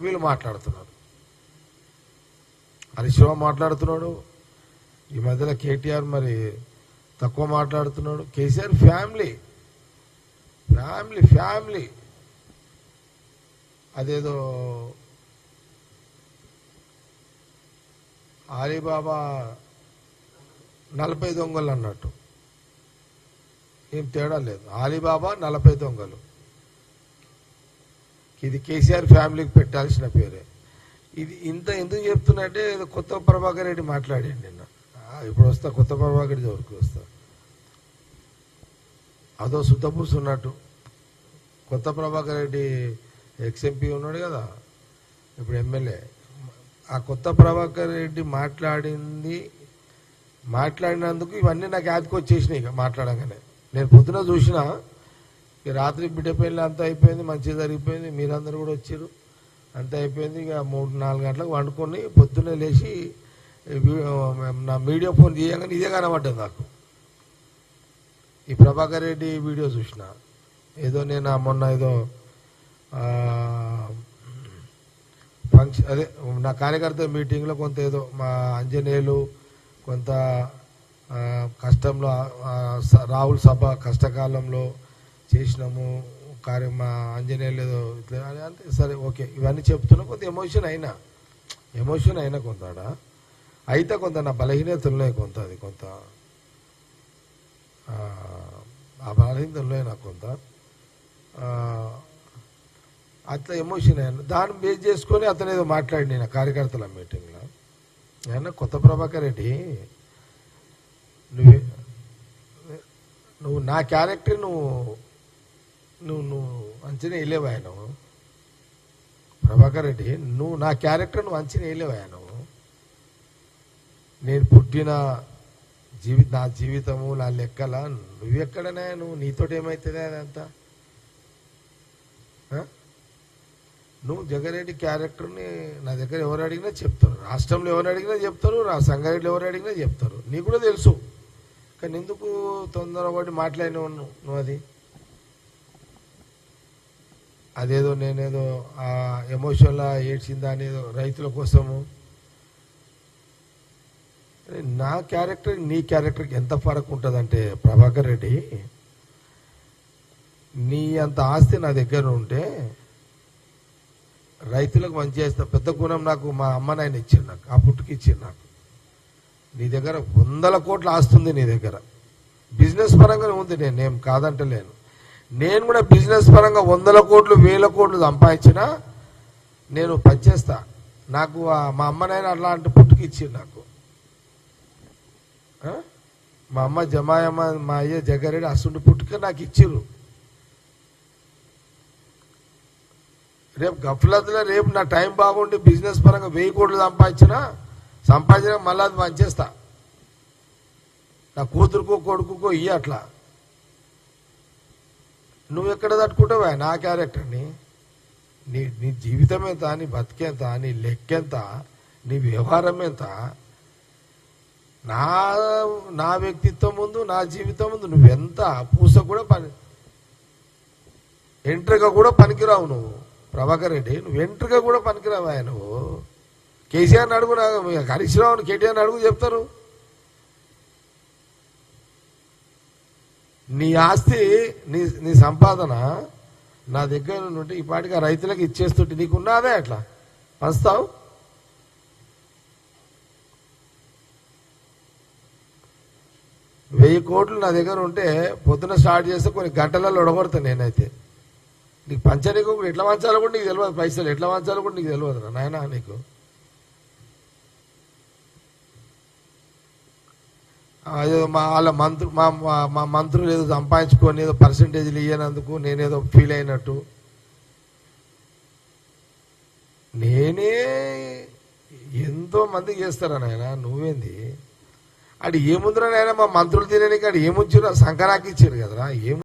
వీళ్ళు మాట్లాడుతున్నారు. హరీశ్రావు మాట్లాడుతున్నాడు, ఈ మధ్యలో కేటీఆర్ మరి తక్కువ మాట్లాడుతున్నాడు. కేసీఆర్ ఫ్యామిలీ ఫ్యామిలీ ఫ్యామిలీ అదేదో అలీబాబా 40 దొంగలు అన్నట్టు, ఏం తేడా లేదు. అలీబాబా 40 దొంగలు, ఇది కేసీఆర్ ఫ్యామిలీకి పెట్టాల్సిన పేరే. ఇది ఇంత ఎందుకు చెప్తున్నట్టే, ఏదో కొత్త ప్రభాకర్ రెడ్డి మాట్లాడాడు నిన్న. ఇప్పుడు వస్తా, కొత్త ప్రభాకర్ రెడ్డి వరకు వస్తా. అదో సుత్తపూసు ఉన్నట్టు. కొత్త ప్రభాకర్ రెడ్డి ఎక్స్ఎంపీ ఉన్నాడు కదా, ఇప్పుడు ఎమ్మెల్యే. ఆ కొత్త ప్రభాకర్ రెడ్డి మాట్లాడినందుకు ఇవన్నీ నాకు యాదకి వచ్చేసినాయి. ఇక మాట్లాడగానే నేను పొద్దున చూసిన, ఇక రాత్రి బిడ్డ పెళ్ళి అంతా అయిపోయింది, మంచిగా జరిగిపోయింది, మీరందరూ కూడా వచ్చారు, అంతా అయిపోయింది. ఇక 3-4 గంటలకు వండుకొని పొద్దున్నే లేచి నా మీడియా ఫోన్ చేయగానే ఇదే కనబడ్డది నాకు. ఈ ప్రభాకర్ రెడ్డి వీడియో చూసిన. ఏదో నేను మొన్న ఏదో ఫంక్షన్, అదే నా కార్యకర్త మీటింగ్లో కొంత ఏదో మా ఆంజనేయులు కొంత కష్టంలో, రాహుల్ సభ కష్టకాలంలో చేసినాము కార్యం, మా ఆంజనేయులు ఏదో ఇట్లా అంటే సరే ఓకే, ఇవన్నీ చెప్తున్నా. కొంత ఎమోషన్ అయినా కొంత అయితే కొంత నా బలహీనతలున్నాయి, కొంత అది కొంత ఆ బలహీనతలున్నాయి నాకు కొంత. అట్లా ఎమోషన్ అయినా దాన్ని బేస్ చేసుకొని అతను ఏదో మాట్లాడి నేను కార్యకర్తల మీటింగ్లో. అయినా కొత్త ప్రభాకర్ రెడ్డి, నువ్వు నా క్యారెక్టర్ నువ్వు అంచనా వేయలేవా నువ్వు? ప్రభాకర్ రెడ్డి, నువ్వు నా క్యారెక్టర్ నువ్వు అంచనా వేయలేవా నువ్వు? నేను పుట్టిన నా జీవితము, నా లెక్కల నువ్వెక్కడనే, నీతోటి ఏమవుతుంది అదంతా? నువ్వు జగ్గారెడ్డి క్యారెక్టర్ని నా దగ్గర ఎవరు అడిగినా చెప్తారు, రాష్ట్రంలో ఎవరు అడిగినా చెప్తారు, సంగారెడ్డిలో ఎవరు అడిగినా చెప్తారు, నీకు కూడా తెలుసు. కానీ ఎందుకు తొందరపడి మాట్లాడినావు నువ్వు? అదేదో నేనేదో ఆ ఎమోషన్లా ఏడ్చిందా అనేదో రైతుల కోసము. నా క్యారెక్టర్ నీ క్యారెక్టర్కి ఎంత ఫరక్ ఉంటుందంటే ప్రభాకర్ రెడ్డి, నీ అంత ఆస్తి నా దగ్గర ఉంటే రైతులకు మంచి చేస్తా. పెద్ద గుణం నాకు మా అమ్మ నాయన ఇచ్చారు, నాకు ఆ పుట్టుకి ఇచ్చారు నాకు. నీ దగ్గర 100 కోట్ల ఆస్తుంది, నీ దగ్గర బిజినెస్ పరంగానే ఉంది, నేనేం కాదంటలేను. నేను కూడా బిజినెస్ పరంగా 100 కోట్లు 1000 కోట్లు సంపాదించినా నేను పనిచేస్తా. నాకు మా అమ్మ నాయన అట్లాంటి పుట్టుకి ఇచ్చారు నాకు. మా అమ్మ జమాయమ్మ, మా అయ్య జగ్గారెడ్డి అసలు పుట్టుక నాకు ఇచ్చిర్రు. రేపు గఫ్లత్లో రేపు నా టైం బాగుండి బిజినెస్ పరంగా 1000 కోట్లు సంపాదించినా మళ్ళీ అది పనిచేస్తా. నా కూతురుకో కొడుకుకో అట్లా. నువ్వు ఎక్కడ తట్టుకుంటావా నా క్యారెక్టర్ని? నీ జీవితం ఎంత, నీ బతికెంత, నీ లెక్కెంత, నీ వ్యవహారం ఎంత? నా వ్యక్తిత్వం ముందు, నా జీవితం ముందు నువ్వెంత పూస కూడా ఎంట్రీగా కూడా పనికిరావు నువ్వు ప్రభాకర్ రెడ్డి. నువ్వు ఎంట్రీగా కూడా పనికిరావా నువ్వు? కేసీఆర్ని అడుగు, హరీశ్రావుని కేటీఆర్ని అడుగు, చెప్తారు. నీ ఆస్తి, నీ సంపాదన నా దగ్గర నుండి ఈ పాటికి రైతులకు ఇచ్చేస్తుంటే నీకున్నాదే అట్లా పంచుతావు? వెయ్యి కోట్లు నా దగ్గర ఉంటే పొద్దున స్టార్ట్ చేస్తే కొన్ని గంటలలో ఒడగొడతాను నేనైతే. నీకు పంచనీకు ఎట్లా పంచాలో కూడా నీకు తెలియదు, పైసలు ఎట్లా పంచాలో కూడా నీకు తెలియదు నాయన. నీకు ఏదో వాళ్ళ మా మంత్రులు ఏదో సంపాదించుకొని ఏదో పర్సంటేజ్లు ఇయ్యనందుకు నేనేదో ఫీల్ అయినట్టు. నేనే ఎంతో మందికి చేస్తారా నాయన, నువ్వేంది? అటు ఏముందిరా నాయన, మా మంత్రులు తినడానికి అటు ఏముంచారు? సంకరాకి ఇచ్చారు కదరా, ఏం